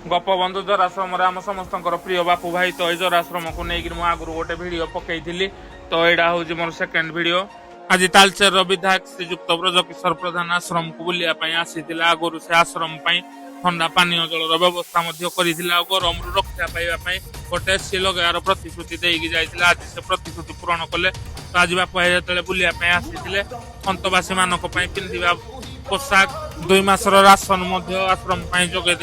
गोपबंधु जराश्रम आम समस्त प्रिय बापू भाई तो ये जराश्रम को लेकिन मुझे आगु गोटे भिड पकई तो यहाँ हूँ मोर सेकेंड भिड आज तालचेर विधायक श्रीजुक्त ब्रजकिशोर प्रधान आश्रम को बुलायापी आसी आगुरी से आश्रम ठंडा पानी जलर व्यवस्था गरम रक्षा पाइबापी गोटे एसी लगार प्रतिश्रुति देकी जाइए आज से प्रतिश्रुति पूरण कले तो आज बापू भाई जो बुलायापी आसी अंतवासी मान पिंधा पोशाक 2 मासर राशन आश्रम जोगे